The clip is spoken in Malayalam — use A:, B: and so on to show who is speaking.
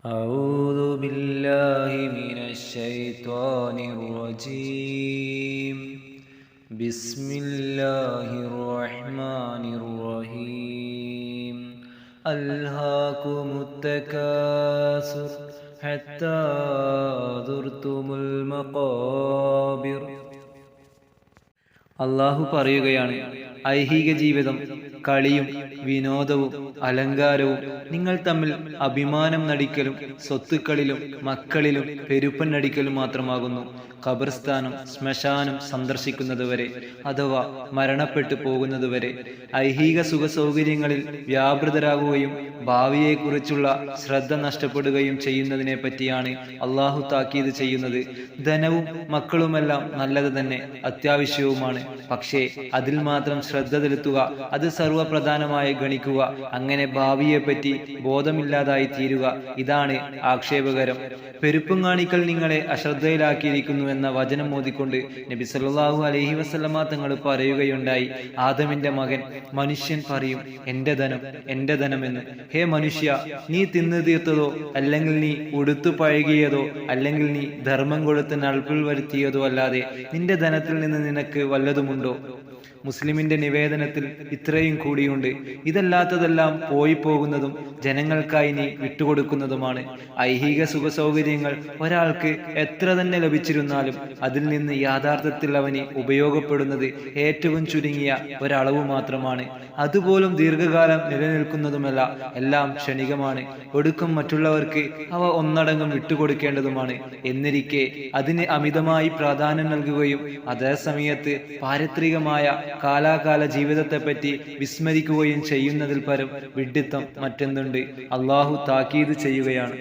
A: أعوذ بالله من الشيطان الرجيم بسم الله الرحمن الرحيم ألهاكم التكاثر حتى زرتم المقابر. അള്ളാഹു പറയുകയാണ്, ഐഹിക ജീവിതം കളിയും വിനോദവും അലങ്കാരവും നിങ്ങൾ തമ്മിൽ അഭിമാനം നടിക്കലും സ്വത്തുക്കളിലും മക്കളിലും പെരുപ്പൻ നടിക്കലും മാത്രമാകുന്നു. ഖബർസ്ഥാനം ശ്മശാനം സന്ദർശിക്കുന്നതുവരെ അഥവാ മരണപ്പെട്ടു പോകുന്നതുവരെ ഐഹിക സുഖ സൗകര്യങ്ങളിൽ വ്യാപൃതരാകുകയും ഭാവിയെക്കുറിച്ചുള്ള ശ്രദ്ധ നഷ്ടപ്പെടുകയും ചെയ്യുന്നതിനെ പറ്റിയാണ് അള്ളാഹു താക്കീത് ചെയ്യുന്നത്. ധനവും മക്കളുമെല്ലാം നല്ലത് തന്നെ, അത്യാവശ്യവുമാണ്. പക്ഷേ അതിൽ മാത്രം ശ്രദ്ധ ചെലുത്തുക, അത് സർവപ്രധാനമായി ഗണിക്കുക, അങ്ങനെ ഭാവിയെപ്പറ്റി ബോധമില്ലാതായി തീരുക, ഇതാണ് ആക്ഷേപകരം. പെരുപ്പം കാണിക്കൽ നിങ്ങളെ അശ്രദ്ധയിലാക്കിയിരിക്കുന്നു എന്ന വചനം മോദിക്കൊണ്ട് നബി സല്ലല്ലാഹു അലൈഹി വസല്ലമ തങ്ങൾ പറയുകയുണ്ടായി, ആദമിന്റെ മകൻ മനുഷ്യൻ പറയും, എന്റെ ധനം എന്റെ ധനമെന്ന്. ഹേ മനുഷ്യ, നീ തിന്നു തീർത്തതോ അല്ലെങ്കിൽ നീ ഉടുത്തു പഴകിയതോ അല്ലെങ്കിൽ നീ ധർമ്മം കൊടുത്ത് നൾപ്പിൽ വരുത്തിയതോ അല്ലാതെ നിന്റെ ധനത്തിൽ നിന്ന് നിനക്ക് വല്ലതുമുണ്ടോ? മുസ്ലിമിന്റെ നിവേദനത്തിൽ ഇത്രയും കൂടിയുണ്ട്, ഇതല്ലാത്തതെല്ലാം പോയി പോകുന്നതും ജനങ്ങൾക്കായി നീ വിട്ടുകൊടുക്കുന്നതുമാണ്. ഐഹിക സുഖ സൗകര്യങ്ങൾ ഒരാൾക്ക് എത്ര തന്നെ ലഭിച്ചിരുന്നാലും അതിൽ നിന്ന് യാഥാർത്ഥത്തിൽ അവന് ഉപയോഗപ്പെടുന്നത് ഏറ്റവും ചുരുങ്ങിയ ഒരളവ് മാത്രമാണ്. അതുപോലും ദീർഘകാലം നിലനിൽക്കുന്നതുമല്ല, എല്ലാം ക്ഷണികമാണ്. ഒടുക്കം മറ്റുള്ളവർക്ക് അവ ഒന്നടങ്കം വിട്ടുകൊടുക്കേണ്ടതുമാണ്. എന്നിരിക്കെ അതിന് അമിതമായി പ്രാധാന്യം നൽകുകയും അതേ സമയത്ത് പാരത്രികമായ കാലാകാല ജീവിതത്തെപ്പറ്റി വിസ്മരിക്കുകയും ചെയ്യുന്നതിൽ പരം വിഡ്ഢിത്തം മറ്റെന്തുണ്ട്? അള്ളാഹു താക്കീത് ചെയ്യുകയാണ്.